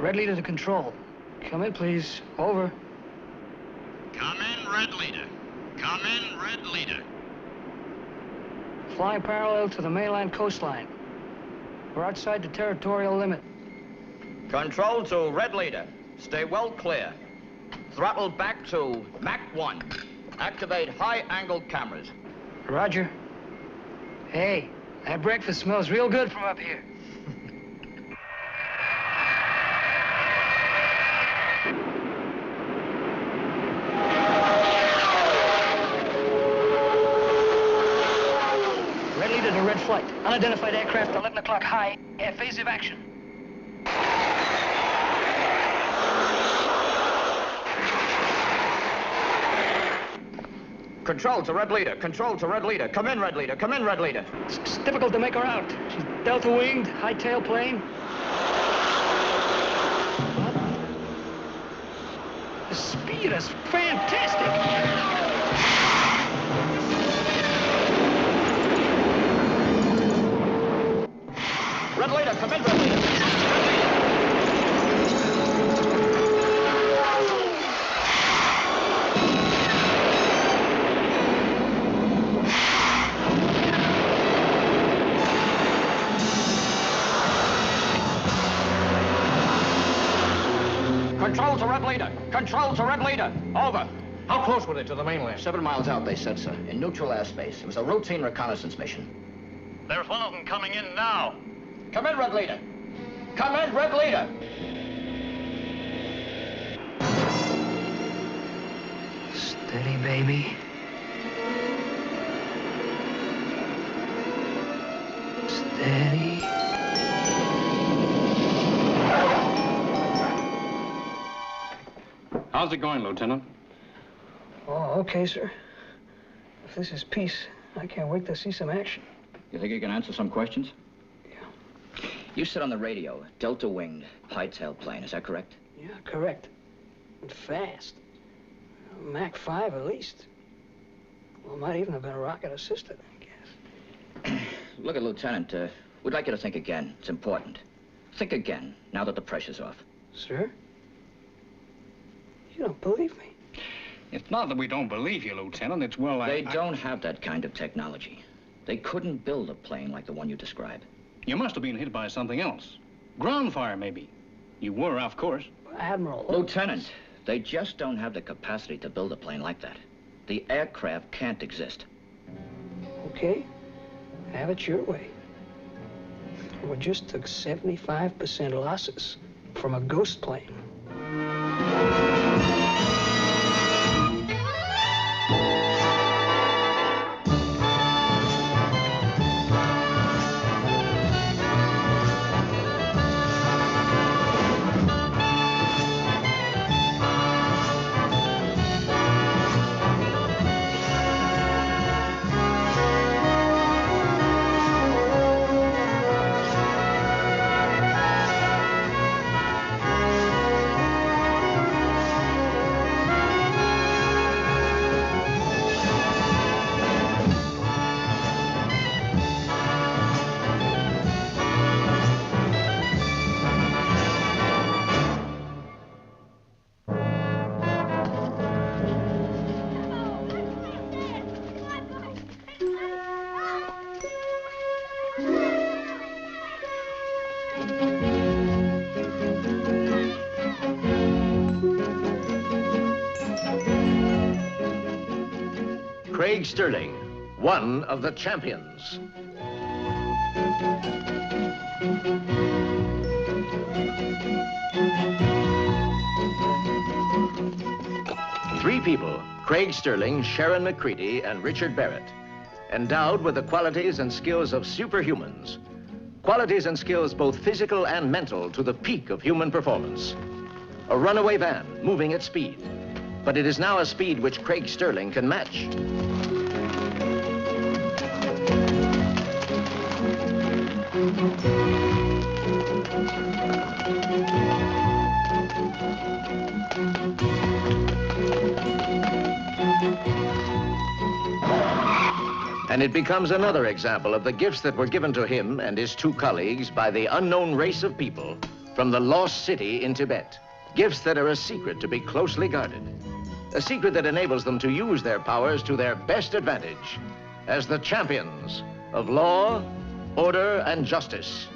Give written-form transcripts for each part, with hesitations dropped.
Red leader to control. Come in, please. Over. Come in, Red Leader. Come in, Red Leader. Flying parallel to the mainland coastline. We're outside the territorial limit. Control to Red Leader. Stay well clear. Throttle back to Mach 1. Activate high-angle cameras. Roger. Hey, that breakfast smells real good from up here. Red leader to red flight. Unidentified aircraft, 11 o'clock high. Phase of action. Control to Red Leader. Control to Red Leader. Come in, Red Leader. Come in, Red Leader. It's difficult to make her out. She's delta-winged, high-tail plane. What? The speed is fantastic. Red Leader, come in, Red Leader. Control to Red Leader. Control to Red Leader. Over. How close were they to the mainland? 7 miles out, they said, sir. In neutral airspace. It was a routine reconnaissance mission. There's one of them coming in now. Come in, Red Leader. Come in, Red Leader. Steady, baby. Steady. How's it going, Lieutenant? Oh, okay, sir. If this is peace, I can't wait to see some action. You think you can answer some questions? Yeah. You said on the radio, delta-winged, high-tail plane. Is that correct? Yeah, correct. And fast. Mach 5 at least. Well, might even have been rocket-assisted, I guess. Look at Lieutenant, we'd like you to think again. It's important. Think again, now that the pressure's off. Sir? You don't believe me. It's not that we don't believe you, Lieutenant. It's, well, They don't have that kind of technology. They couldn't build a plane like the one you described. You must have been hit by something else. Ground fire, maybe. You were, of course. Admiral. Lieutenant, they just don't have the capacity to build a plane like that. The aircraft can't exist. Okay. Have it your way. We just took 75% losses from a ghost plane. Craig Sterling, one of the champions. Three people, Craig Sterling, Sharon McCready, and Richard Barrett, endowed with the qualities and skills of superhumans. Qualities and skills both physical and mental to the peak of human performance. A runaway van moving at speed, but it is now a speed which Craig Sterling can match. And it becomes another example of the gifts that were given to him and his two colleagues by the unknown race of people from the lost city in Tibet. Gifts that are a secret to be closely guarded. A secret that enables them to use their powers to their best advantage as the champions of law, order, and justice.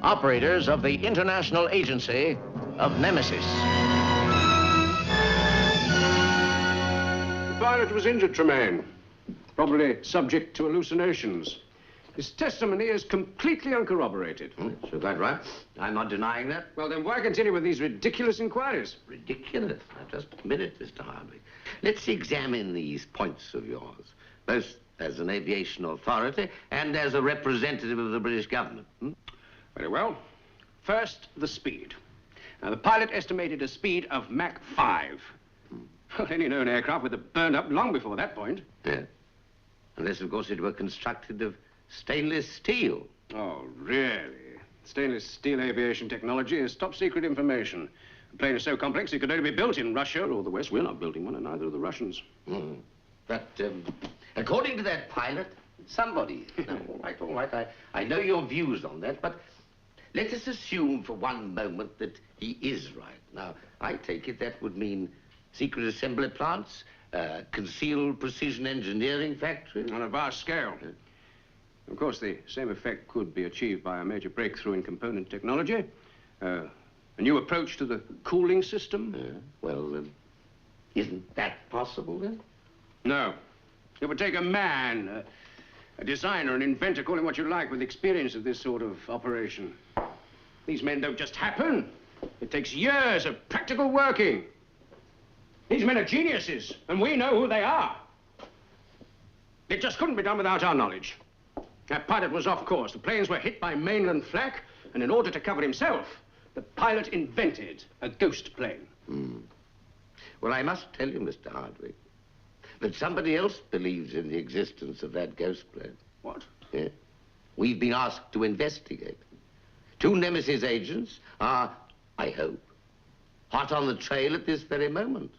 Operators of the International Agency of Nemesis. The pilot was injured, Tremaine. Probably subject to hallucinations. His testimony is completely uncorroborated. So that right? I'm not denying that. Well, then why continue with these ridiculous inquiries? Ridiculous? Now, just a minute, Mr. Hardwick. Let's examine these points of yours, both as an aviation authority and as a representative of the British government. Very well. First, the speed. Now, the pilot estimated a speed of Mach 5. Well, any known aircraft would have burned up long before that point. Yeah. Unless, of course, it were constructed of stainless steel. Oh, really? Stainless steel aviation technology is top secret information. The plane is so complex it could only be built in Russia or the West. We're not building one, and neither are the Russians. But, according to that pilot, somebody... No, all right, I know your views on that, but let us assume for one moment that he is right. Now, I take it that would mean secret assembly plants, concealed precision engineering factories. On a vast scale. Of course, the same effect could be achieved by a major breakthrough in component technology. A new approach to the cooling system. Well, isn't that possible, then? No. It would take a man, a designer, an inventor, call him what you like, with experience of this sort of operation. These men don't just happen. It takes years of practical working. These men are geniuses, and we know who they are. It just couldn't be done without our knowledge. That pilot was off course. The planes were hit by mainland flak, and in order to cover himself, the pilot invented a ghost plane. Well, I must tell you, Mr. Hardwick, that somebody else believes in the existence of that ghost plane. What? Yeah. We've been asked to investigate. 2 Nemesis agents are, I hope, hot on the trail at this very moment.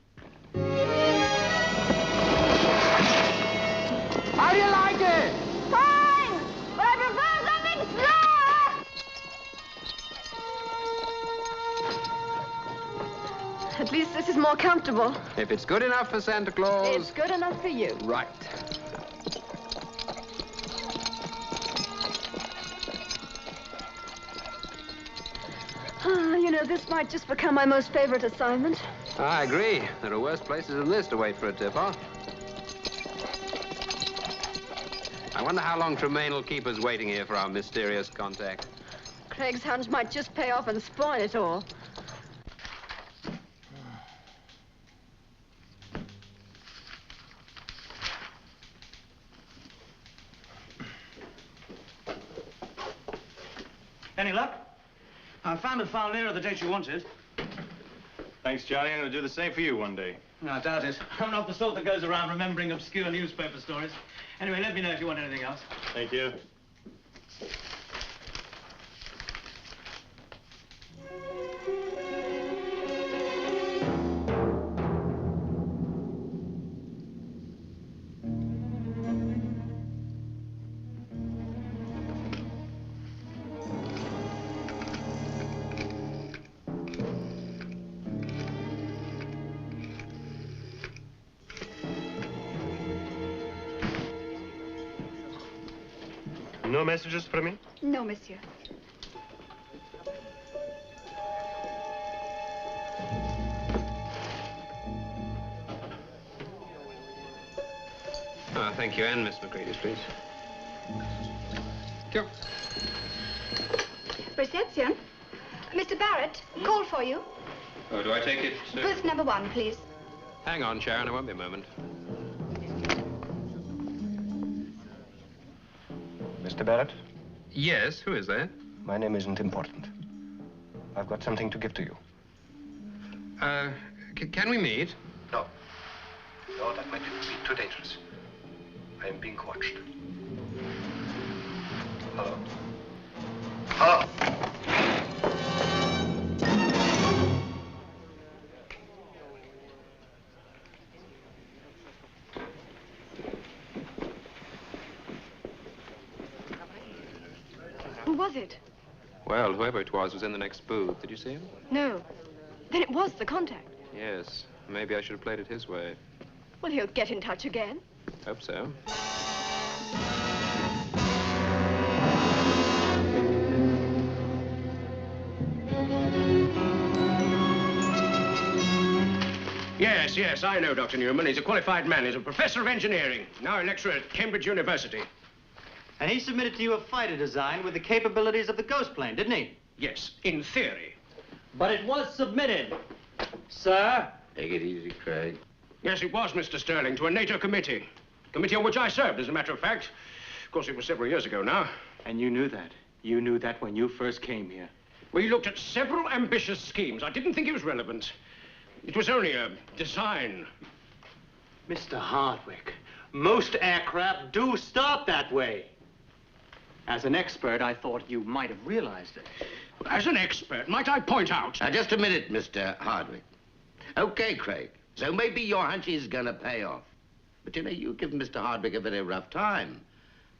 How do you like it? Fine! But I prefer something slower! At least this is more comfortable. If it's good enough for Santa Claus... It's good enough for you. Right. You know, this might just become my most favorite assignment. I agree. There are worse places than this to wait for a tip-off. I wonder how long Tremaine will keep us waiting here for our mysterious contact. Craig's hunch might just pay off and spoil it all. Any luck? I found a file nearer the date you wanted. Thanks, Charlie. I'm going to do the same for you one day. No, I doubt it. I'm not the sort that goes around remembering obscure newspaper stories. Anyway, let me know if you want anything else. Thank you. No messages for me? No, monsieur. Thank you, and Miss McCready's, please. Sure. Reception. Mr. Barrett, call for you. Oh, do I take it? Booth number 1, please. Hang on, Sharon. It won't be a moment. Mr. Barrett? Yes, who is that? My name isn't important. I've got something to give to you. Can we meet? No. No, that might be too dangerous. I am being watched. Hello? Hello? Who was it? Well, whoever it was in the next booth. Did you see him? No. Then it was the contact. Yes. Maybe I should have played it his way. Well, he'll get in touch again. Hope so. Yes, I know Dr. Newman. He's a qualified man. He's a professor of engineering, now a lecturer at Cambridge University. And he submitted to you a fighter design with the capabilities of the ghost plane, didn't he? Yes, in theory. But it was submitted, sir. Take it easy, Craig. Yes, it was, Mr. Sterling, to a NATO committee. Committee on which I served, as a matter of fact. Of course, it was several years ago now. And you knew that. You knew that when you first came here. We looked at several ambitious schemes. I didn't think it was relevant. It was only a design. Mr. Hardwick, most aircraft do start that way. As an expert, I thought you might have realized it. As an expert, might I point out... Now, just a minute, Mr. Hardwick. Okay, Craig. So maybe your hunch is gonna pay off. But you know, you give Mr. Hardwick a very rough time.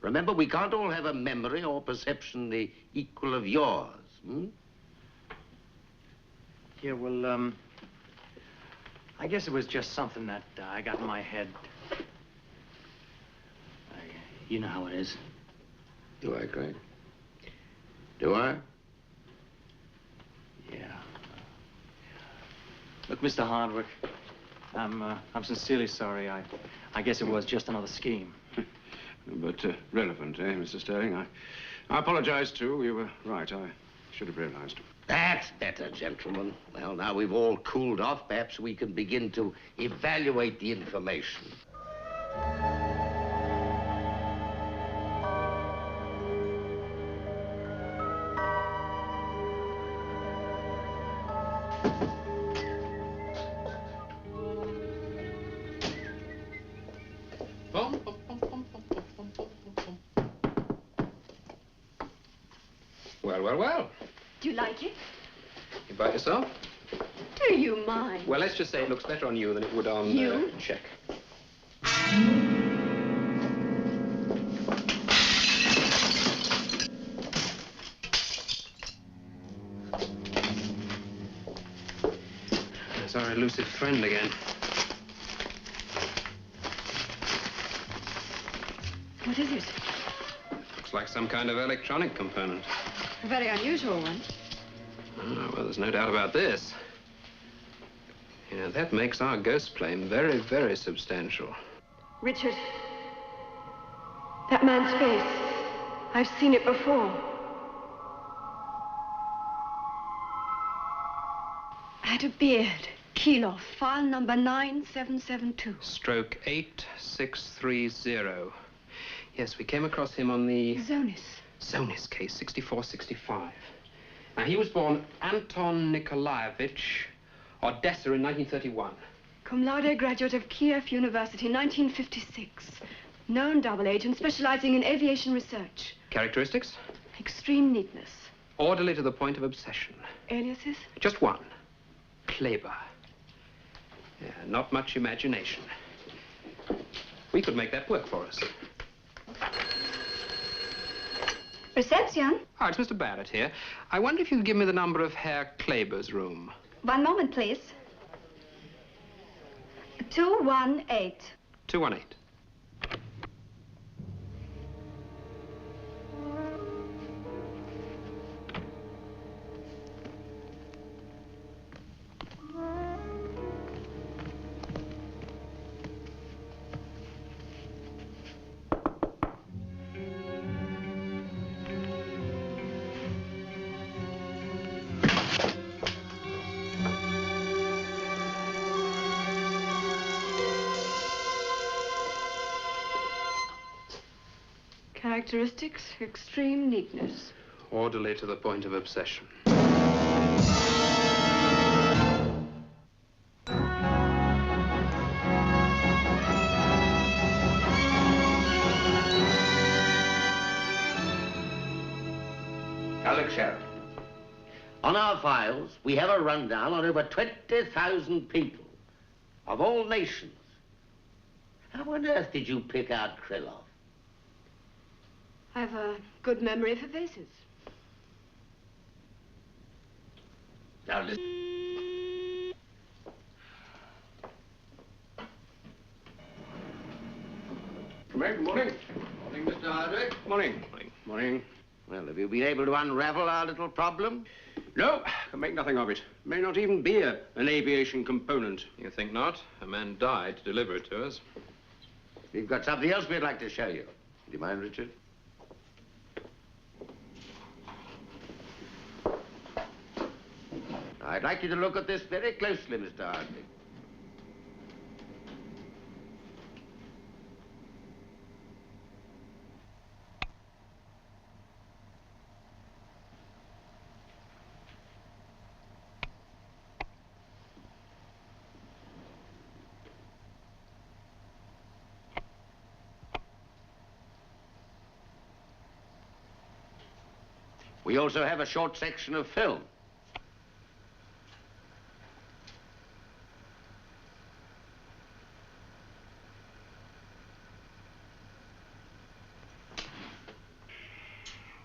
Remember, we can't all have a memory or perception the equal of yours, hmm? Yeah, well, I guess it was just something that I got in my head. You know how it is. Do I, Craig? Do I? Yeah. Look, Mr. Hardwick, I'm sincerely sorry. I guess it was just another scheme. But relevant, eh, Mr. Sterling? I apologize, too. You were right. I should have realized. That's better, gentlemen. Well, now we've all cooled off, perhaps we can begin to evaluate the information. Well. Do you like it? You by yourself? Do you mind? Well, let's just say it looks better on you than it would on... You? Check. There's our elusive friend again. What is it? Looks like some kind of electronic component. A very unusual one. Oh, well, there's no doubt about this. You know, that makes our ghost plane very, very substantial. Richard, that man's face. I've seen it before. Had a beard. Kilof, file number 9772. Stroke 8630. Yes, we came across him on the... Zonis case, 6465. Now, he was born Anton Nikolaevich Odessa in 1931. Cum laude graduate of Kiev University, 1956. Known double agent specializing in aviation research. Characteristics? Extreme neatness. Orderly to the point of obsession. Aliases? Just one. Kleber. Yeah, not much imagination. We could make that work for us. Reception? Oh, it's Mr. Barrett here. I wonder if you could give me the number of Herr Kleber's room. 1 moment, please. 218. 218. Characteristics, extreme neatness. Orderly to the point of obsession. Alexandra, on our files, we have a rundown on over 20,000 people of all nations. How on earth did you pick out Krylov? I have a good memory for faces. Now listen. Good morning. Morning, Mr. Hardwick. Morning. Morning. Well, have you been able to unravel our little problem? No, can make nothing of it. May not even be an aviation component. You think not? A man died to deliver it to us. We've got something else we'd like to show you. Do you mind, Richard? I'd like you to look at this very closely, Mr. Hardwick. We also have a short section of film.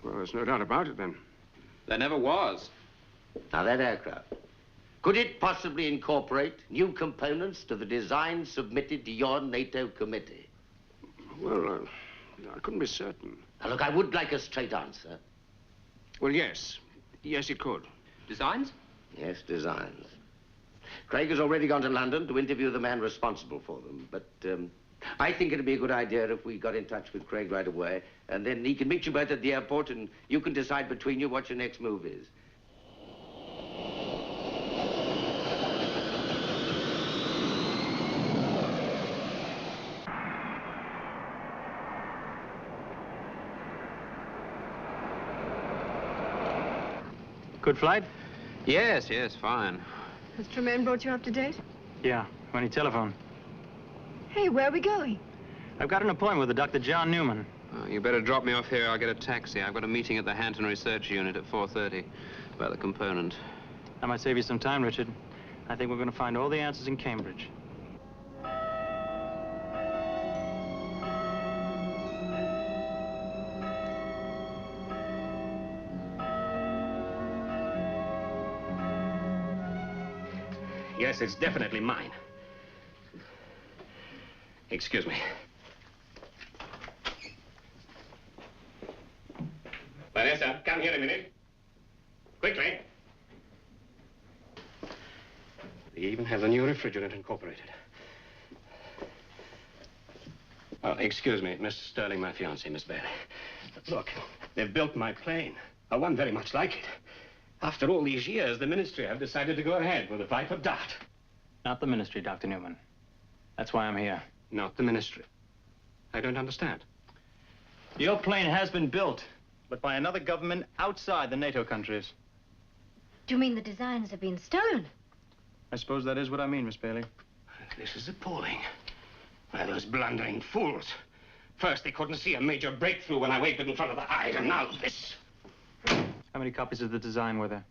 Well, there's no doubt about it, then. There never was. Now, that aircraft, could it possibly incorporate new components to the design submitted to your NATO committee? Well, I couldn't be certain. Now, look, I would like a straight answer. Well, yes. Yes, it could. Designs? Yes, designs. Craig has already gone to London to interview the man responsible for them, but I think it'd be a good idea if we got in touch with Craig right away, and then he can meet you both at the airport, and you can decide between you what your next move is. Good flight? Yes, fine. Has Tremaine brought you up to date? Yeah, when he telephoned. Hey, where are we going? I've got an appointment with a Dr. John Newman. Oh, you better drop me off here. I'll get a taxi. I've got a meeting at the Hampton Research Unit at 4:30 about the component. I might save you some time, Richard. I think we're going to find all the answers in Cambridge. Yes, it's definitely mine. Excuse me. Vanessa, come here a minute. Quickly. They even have the new refrigerant incorporated. Oh, excuse me, Miss Sterling, my fiancée, Miss Bailey. Look, they've built my plane. One very much like it. After all these years, the ministry have decided to go ahead with the Viper Dart. Not the ministry, Dr. Newman. That's why I'm here. Not the ministry. I don't understand. Your plane has been built, but by another government outside the NATO countries. Do you mean the designs have been stolen? I suppose that is what I mean, Miss Bailey. This is appalling. Why, those blundering fools. First, they couldn't see a major breakthrough when I waved it in front of the eye, and now this. How many copies of the design were there?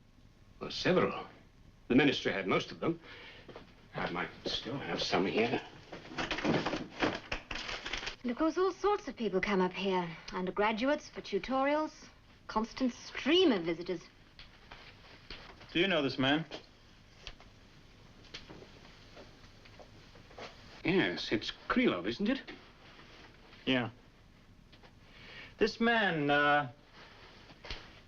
Well, several. The ministry had most of them. I might still have some here. And of course, all sorts of people come up here. Undergraduates for tutorials. Constant stream of visitors. Do you know this man? Yes, it's Krylov, isn't it? Yeah. This man,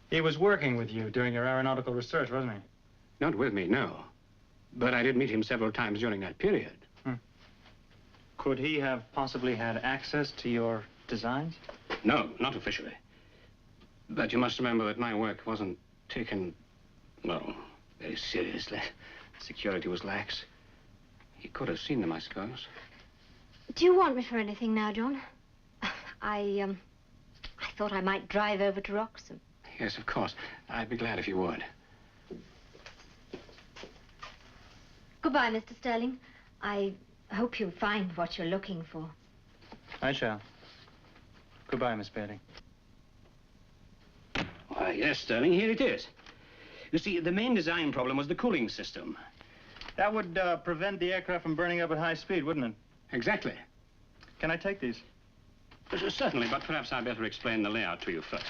he was working with you during your aeronautical research, wasn't he? Not with me, no. But I did meet him several times during that period. Could he have possibly had access to your designs? No, not officially. But you must remember that my work wasn't taken, well, very seriously. Security was lax. He could have seen them, I suppose. Do you want me for anything now, John? I thought I might drive over to Roxham. Yes, of course. I'd be glad if you would. Goodbye, Mr. Sterling. I hope you find what you're looking for. I shall. Goodbye, Miss Bailey. Why, yes, Sterling, here it is. You see, the main design problem was the cooling system. That would prevent the aircraft from burning up at high speed, wouldn't it? Exactly. Can I take these? Certainly, but perhaps I'd better explain the layout to you first.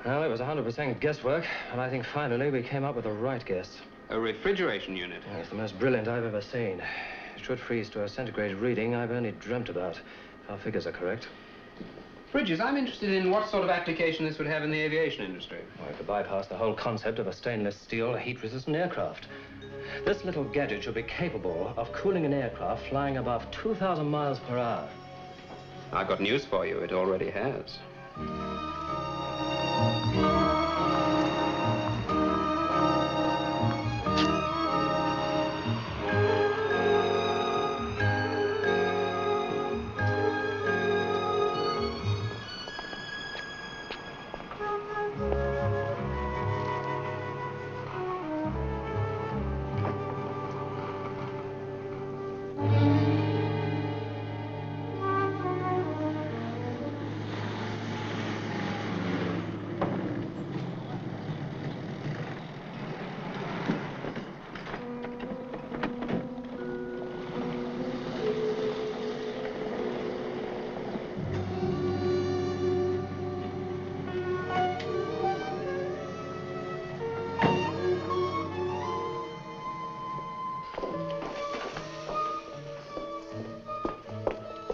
Well, it was 100% guesswork, and I think finally we came up with the right guess. A refrigeration unit? Yeah, it's the most brilliant I've ever seen. It should freeze to a centigrade reading I've only dreamt about. If our figures are correct. Bridges, I'm interested in what sort of application this would have in the aviation industry. Well, it could bypass the whole concept of a stainless steel heat-resistant aircraft. This little gadget should be capable of cooling an aircraft flying above 2,000 miles per hour. I've got news for you. It already has.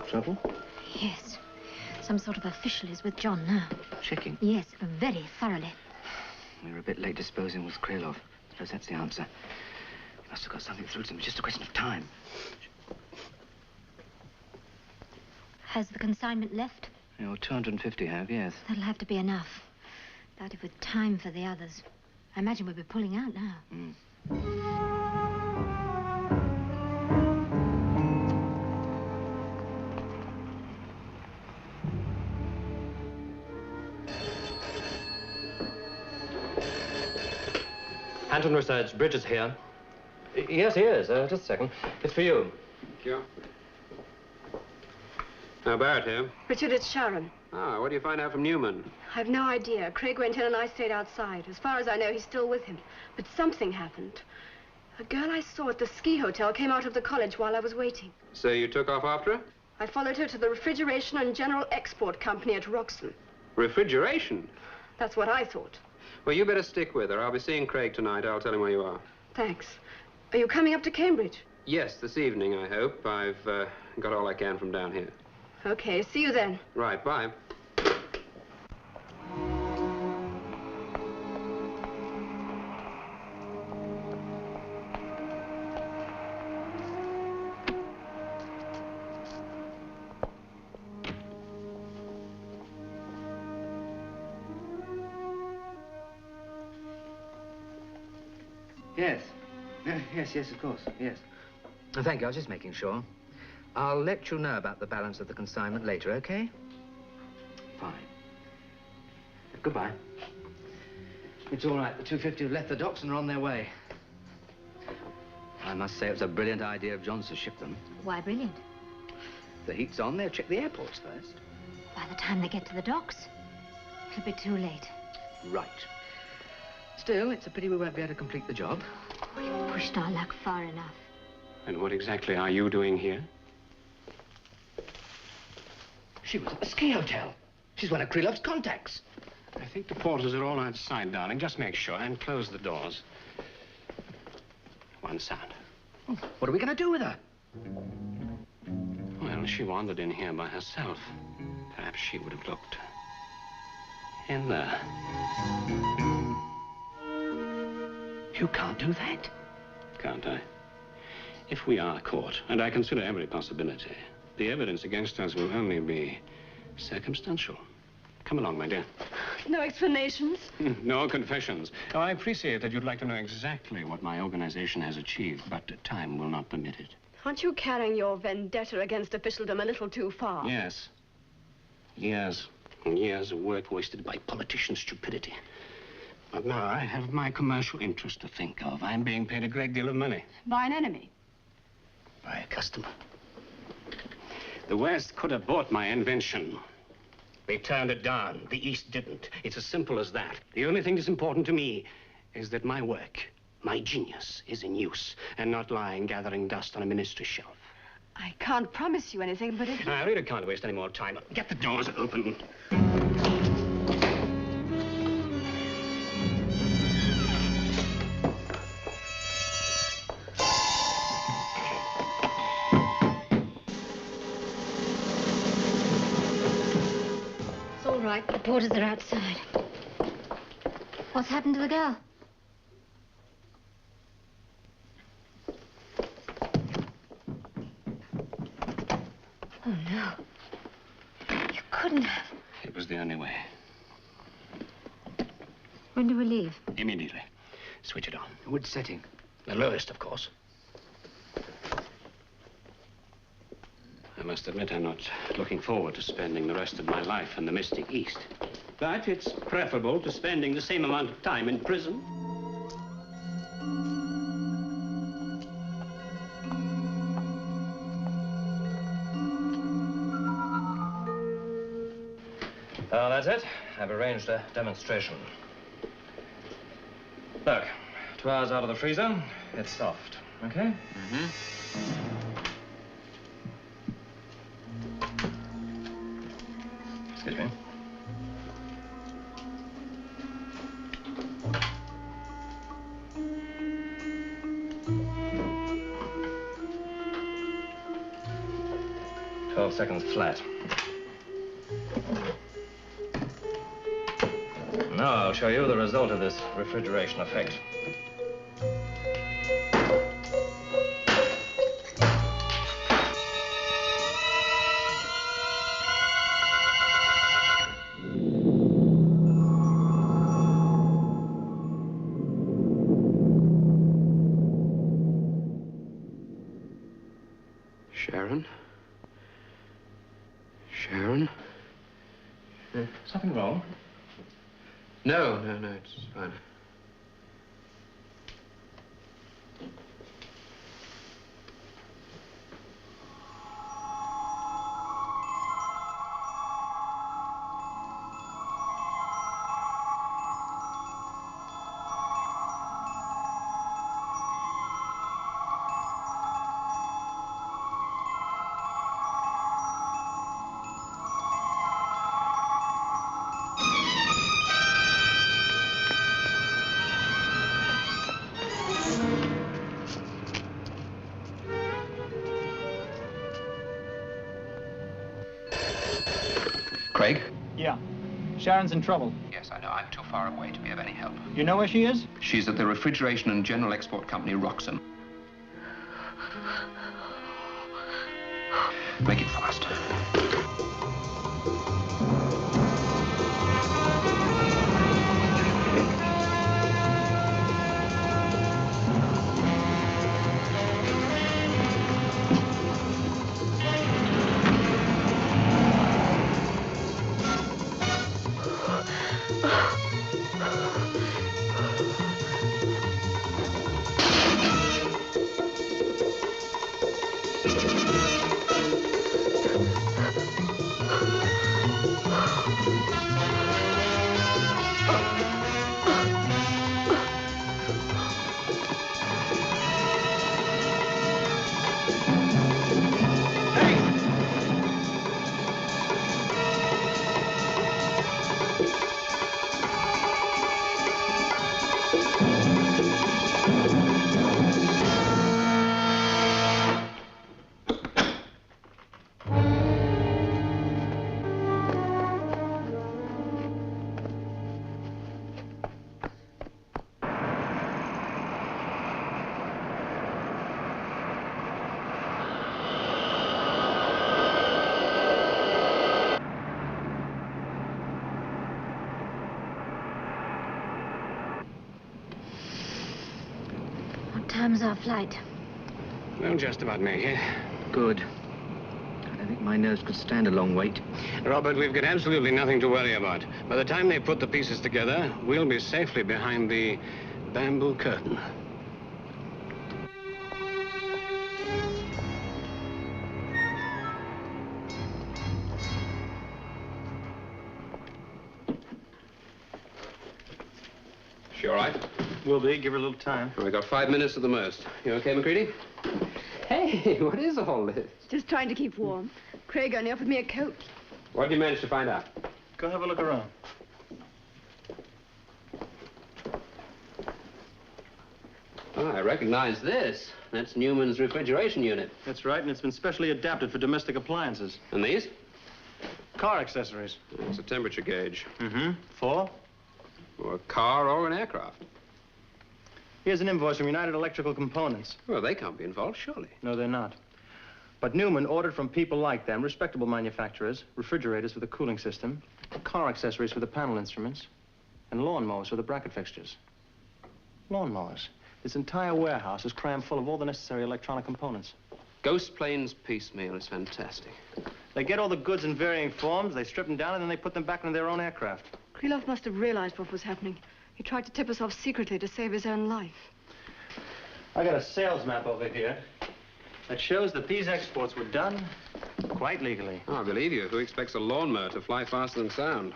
Trouble? Yes. Some sort of official is with John now. Checking? Yes, very thoroughly. We were a bit late disposing with Krylov. Suppose that's the answer. He must have got something through to them. It's just a question of time. Has the consignment left? You know, 250 have, yes. That'll have to be enough. About it with time for the others. I imagine we'll be pulling out now. Anton Research, Bridges here. Yes, he is. Just a second. It's for you. Thank you. Now, Barrett here. Richard, it's Sharon. Ah, what do you find out from Newman? I've no idea. Craig went in and I stayed outside. As far as I know, he's still with him. But something happened. A girl I saw at the ski hotel came out of the college while I was waiting. So you took off after her? I followed her to the Refrigeration and General Export Company at Roxham. Refrigeration? That's what I thought. Well, you better stick with her. I'll be seeing Craig tonight. I'll tell him where you are. Thanks. Are you coming up to Cambridge? Yes, this evening, I hope. I've got all I can from down here. Okay, see you then. Right, bye. Yes. Yes, of course, yes. Thank you, I was just making sure. I'll let you know about the balance of the consignment later, okay? Fine. Goodbye. It's all right. The 250 have left the docks and are on their way. I must say it was a brilliant idea of John's to ship them. Why brilliant? The heat's on, they'll check the airports first. By the time they get to the docks, it'll be too late. Right. Still, it's a pity we won't be able to complete the job. We've pushed our luck far enough. And what exactly are you doing here? She was at the ski hotel. She's one of Krylov's contacts. I think the porters are all outside, darling. Just make sure and close the doors. One sound. Oh, what are we going to do with her? Well, she wandered in here by herself. Perhaps she would have looked in there. You can't do that. Can't I? If we are caught, and I consider every possibility, the evidence against us will only be circumstantial. Come along, my dear. No explanations? No confessions. Oh, I appreciate that you'd like to know exactly what my organization has achieved, but time will not permit it. Aren't you carrying your vendetta against officialdom a little too far? Yes. Years and years of work wasted by politician stupidity. But now I have my commercial interest to think of. I'm being paid a great deal of money. By an enemy? By a customer. The West could have bought my invention. They turned it down. The East didn't. It's as simple as that. The only thing that's important to me is that my work, my genius, is in use and not lying gathering dust on a minister's shelf. I can't promise you anything, but if... I really can't waste any more time. Get the doors open. right. The porters are outside. What's happened to the girl? Oh, no. You couldn't have. It was the only way. When do we leave? Immediately. Switch it on. Which setting? The lowest, of course. I must admit I'm not looking forward to spending the rest of my life in the mystic East. But it's preferable to spending the same amount of time in prison. That's it. I've arranged a demonstration. Look, 2 hours out of the freezer, it's soft, okay? Excuse me. "12 seconds flat. Now I'll show you the result of this refrigeration effect. Sharon? Sharon? Something wrong? No, it's fine. Craig? Yeah. Sharon's in trouble. Yes, I know. I'm too far away to be of any help. You know where she is? She's at the Refrigeration and General Export Company, Roxham. Make it fast. Time's our flight. Well, just about make it. Good. I don't think my nerves could stand a long wait. Robert, we've got absolutely nothing to worry about. By the time they put the pieces together, we'll be safely behind the bamboo curtain. She all right? Will be. Give her a little time. We got 5 minutes at the most. You okay, McCready? Hey, what is all this? Just trying to keep warm. Craig only offered me a coat. What did you manage to find out? Go have a look around. Oh, I recognize this. That's Newman's refrigeration unit. That's right, and it's been specially adapted for domestic appliances. And these? Car accessories. It's a temperature gauge. Mm-hmm. For? For a car or an aircraft. Here's an invoice from United Electrical Components. Well, they can't be involved, surely. No, they're not. But Newman ordered from people like them, respectable manufacturers, refrigerators for the cooling system, car accessories for the panel instruments, and lawnmowers for the bracket fixtures. Lawnmowers. This entire warehouse is crammed full of all the necessary electronic components. Ghost planes piecemeal is fantastic. They get all the goods in varying forms, they strip them down, and then they put them back into their own aircraft. Krylov must have realized what was happening. He tried to tip us off secretly to save his own life. I got a sales map over here that shows that these exports were done quite legally. Oh, I believe you. Who expects a lawnmower to fly faster than sound?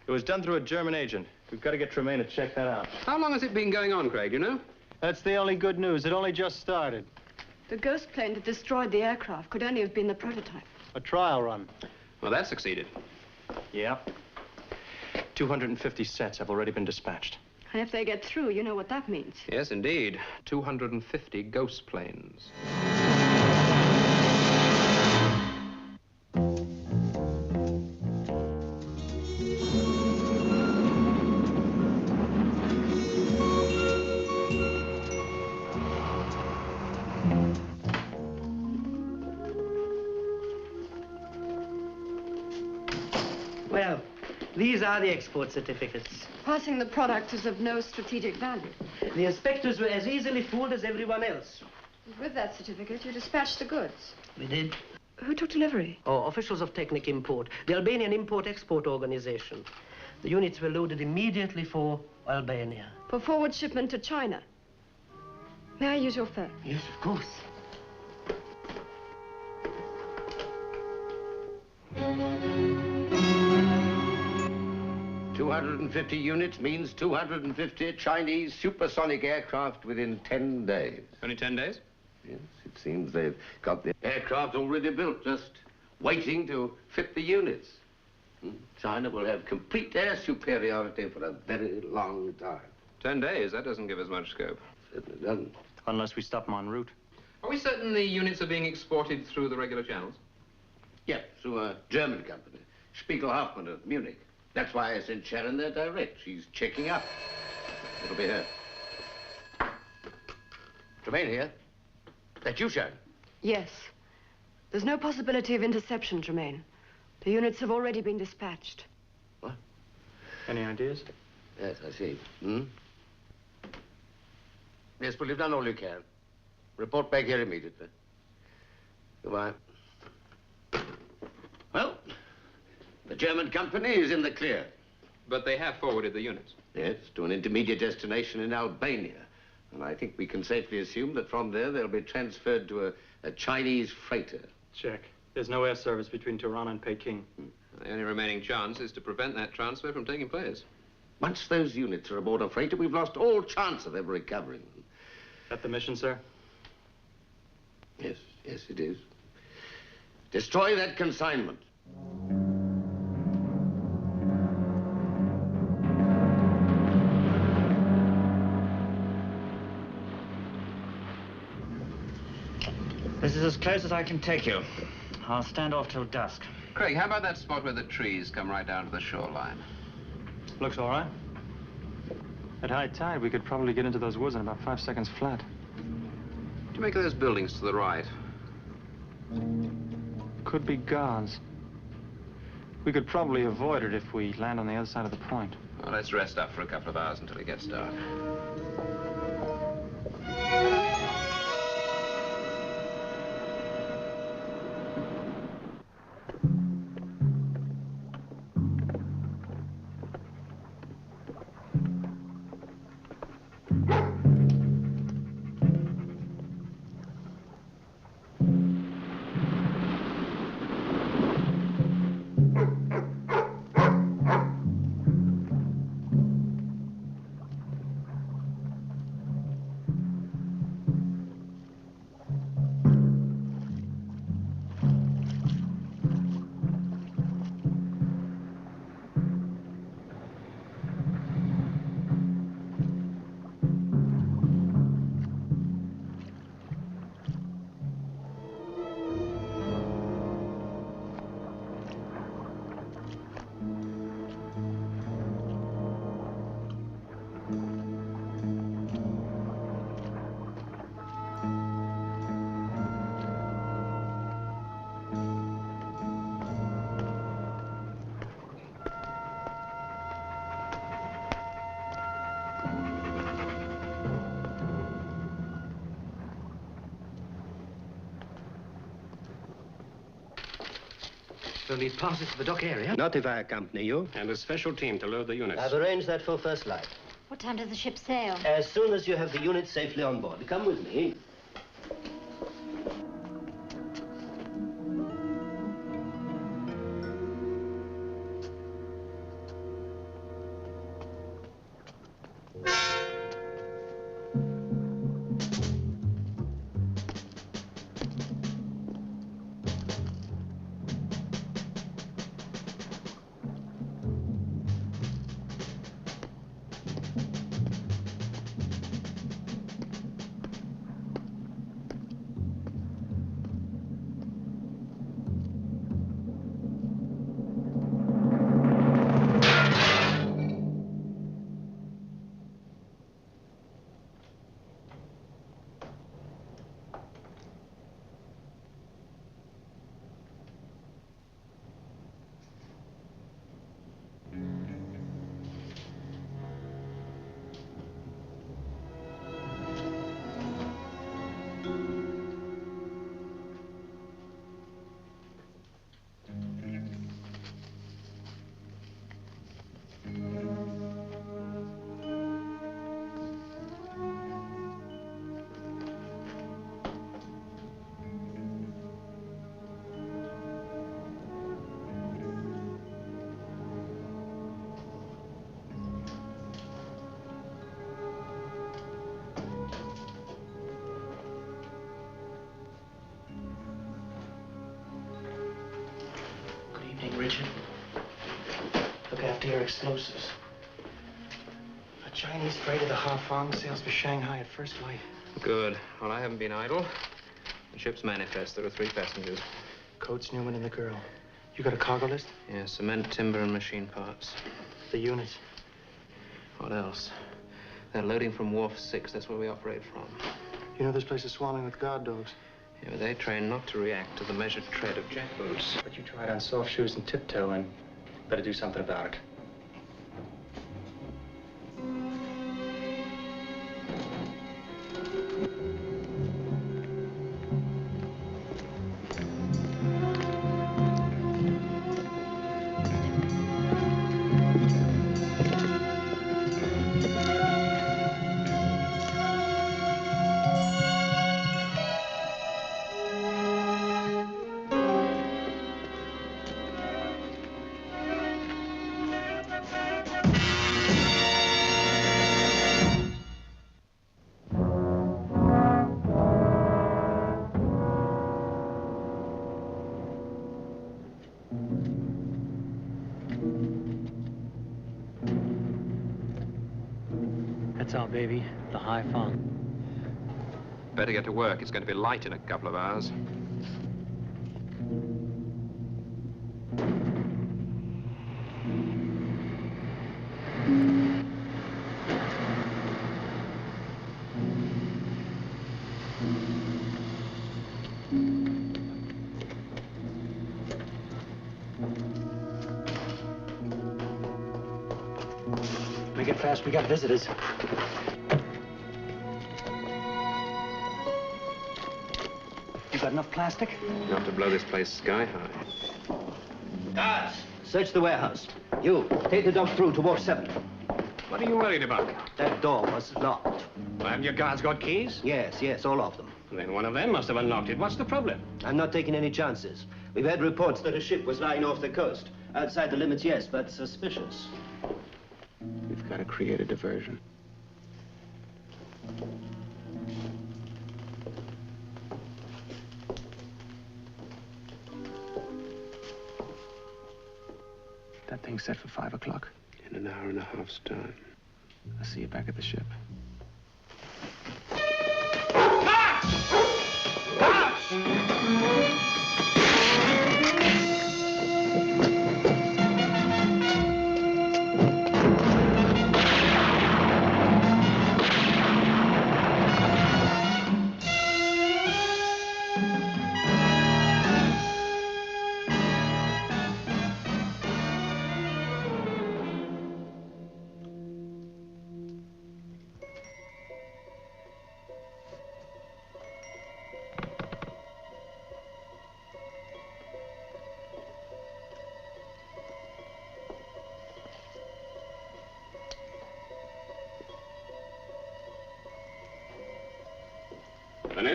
It was done through a German agent. We've got to get Tremaine to check that out. How long has it been going on, Craig, you know? That's the only good news. It only just started. The ghost plane that destroyed the aircraft could only have been the prototype. A trial run. Well, that succeeded. Yep. 250 sets have already been dispatched. And if they get through, you know what that means. Yes, indeed. 250 ghost planes. Well, these are the export certificates. Passing the product is of no strategic value. The inspectors were as easily fooled as everyone else. With that certificate, you dispatched the goods. We did. Who took delivery? Oh, officials of Technic Import, the Albanian import-export organization. The units were loaded immediately for Albania. For forward shipment to China. May I use your phone? Yes, of course. $250 units means 250 Chinese supersonic aircraft within 10 days. Only 10 days? Yes, it seems they've got the aircraft already built, just waiting to fit the units. China will have complete air superiority for a very long time. 10 days? That doesn't give us much scope. Certainly doesn't. Unless we stop them en route. Are we certain the units are being exported through the regular channels? Yeah, through a German company, Spiegel-Hoffmann of Munich. That's why I sent Sharon there direct. She's checking up. It'll be her. Tremaine here. That you, Sharon? Yes. There's no possibility of interception, Tremaine. The units have already been dispatched. What? Any ideas? Yes, I see. Yes, well, you've done all you can. Report back here immediately. Goodbye. Well, the German company is in the clear. But they have forwarded the units. Yes, to an intermediate destination in Albania. And I think we can safely assume that from there they'll be transferred to a Chinese freighter. Check. There's no air service between Tirana and Peking. The only remaining chance is to prevent that transfer from taking place. Once those units are aboard a freighter, we've lost all chance of ever recovering them. That the mission, sir? Yes, yes, it is. Destroy that consignment. This is as close as I can take you. I'll stand off till dusk. Craig, how about that spot where the trees come right down to the shoreline? Looks all right. At high tide, we could probably get into those woods in about 5 seconds flat. What do you make of those buildings to the right? Could be guards. We could probably avoid it if we land on the other side of the point. Well, let's rest up for a couple of hours until it gets dark. So need passes to the dock area? Not if I accompany you. And a special team to load the units. I've arranged that for first light. What time does the ship sail? As soon as you have the unit safely on board. Come with me. Richard. Look after your explosives. A Chinese freighter, the Hafang, sails for Shanghai at first light. Good. Well, I haven't been idle. The ship's manifest. There are 3 passengers. Coates, Newman, and the girl. You got a cargo list? Yeah, cement, timber, and machine parts. The units. What else? They're loading from Wharf 6. That's where we operate from. You know this place is swarming with guard dogs. Yeah, but they train not to react to the measured tread of jackboots. But you tried on soft shoes and tiptoe, and better do something about it. That's our baby, the Hafang. Better get to work. It's going to be light in a couple of hours. Make it fast, we got visitors. You got enough plastic? Not to blow this place sky high. Guards, search the warehouse. You, take the dog through to Wharf 7. What are you worried about? That door was locked. Well, haven't your guards got keys? Yes, all of them. Then one of them must have unlocked it. What's the problem? I'm not taking any chances. We've had reports that a ship was lying off the coast. Outside the limits, yes, but suspicious. We've got to create a diversion. That thing's set for 5 o'clock. In an hour and a half's time. I'll see you back at the ship.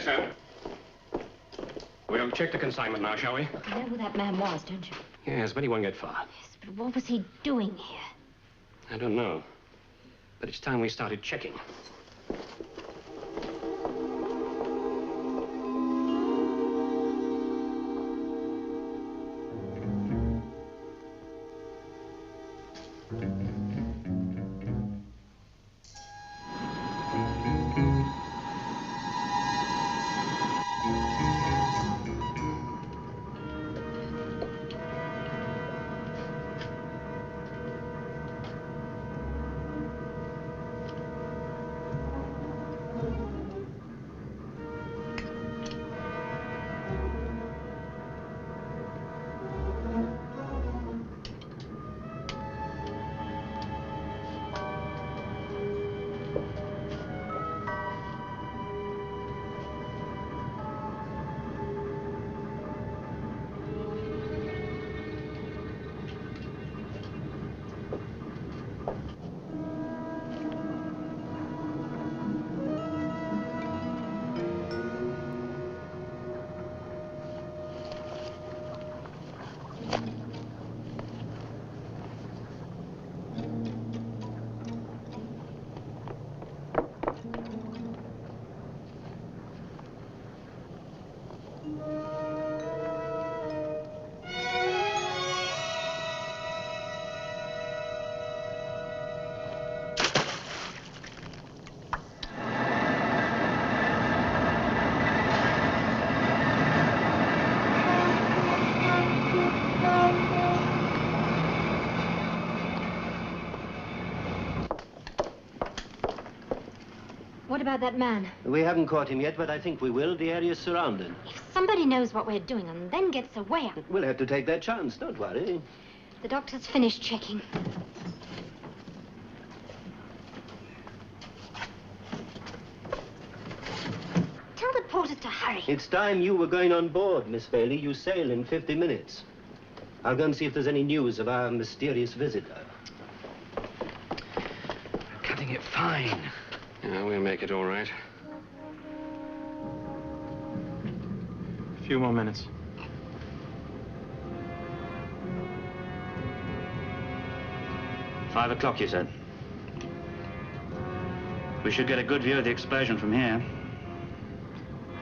sir. We'll check the consignment now, shall we? You know who that man was, don't you? Yes, but he won't get far. Yes, but what was he doing here? I don't know. But it's time we started checking. What about that man? We haven't caught him yet, but I think we will. The area's surrounded. If somebody knows what we're doing and then gets away... We'll have to take that chance. Don't worry. The doctor's finished checking. Tell the porters to hurry. It's time you were going on board, Miss Bailey. You sail in 50 minutes. I'll go and see if there's any news of our mysterious visitor. Cutting it fine. Yeah, we'll make it all right. A few more minutes. "5 o'clock, you said. We should get a good view of the explosion from here.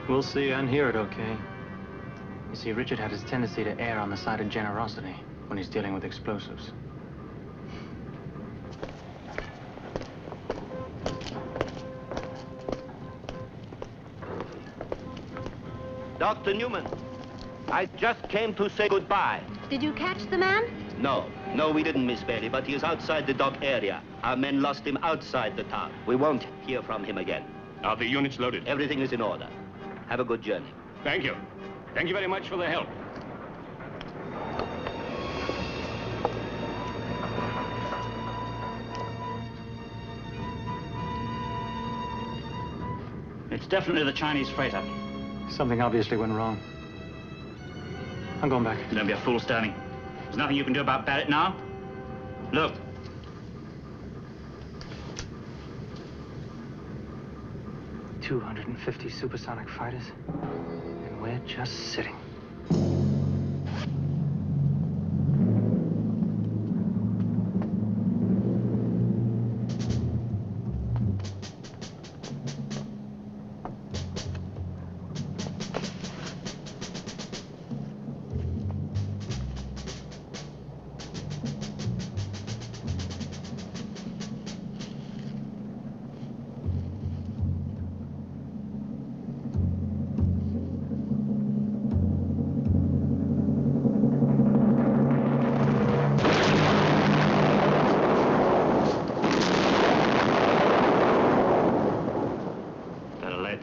We'll see and hear it okay. You see, Richard had his tendency to err on the side of generosity when he's dealing with explosives. Dr. Newman, I just came to say goodbye. Did you catch the man? No, we didn't, Miss Bailey, but he is outside the dock area. Our men lost him outside the town. We won't hear from him again. Are the units loaded? Everything is in order. Have a good journey. Thank you. Thank you very much for the help. It's definitely the Chinese freighter. Something obviously went wrong. I'm going back. Don't be a fool, Sterling. There's nothing you can do about Barrett now. Look. "250 supersonic fighters, and we're just sitting."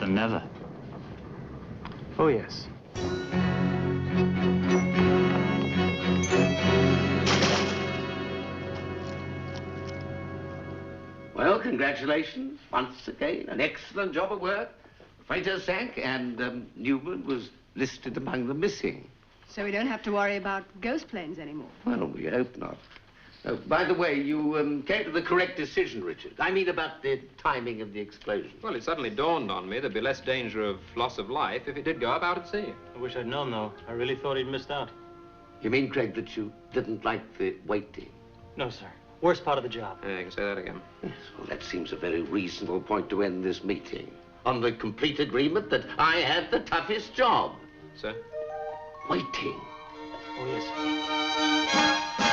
Never. Oh, yes. Well, congratulations once again. An excellent job of work. The freighter sank, and Newman was listed among the missing. So we don't have to worry about ghost planes anymore. Well, we hope not. Oh, by the way, you came to the correct decision, Richard. I mean about the timing of the explosion. Well, it suddenly dawned on me there'd be less danger of loss of life if it did go up out at sea. I wish I'd known, though. I really thought he'd missed out. You mean, Craig, that you didn't like the waiting? No, sir. Worst part of the job. Yeah, you can say that again. Yes, well, that seems a very reasonable point to end this meeting. On the complete agreement that I had the toughest job. Sir? Waiting. Oh, yes.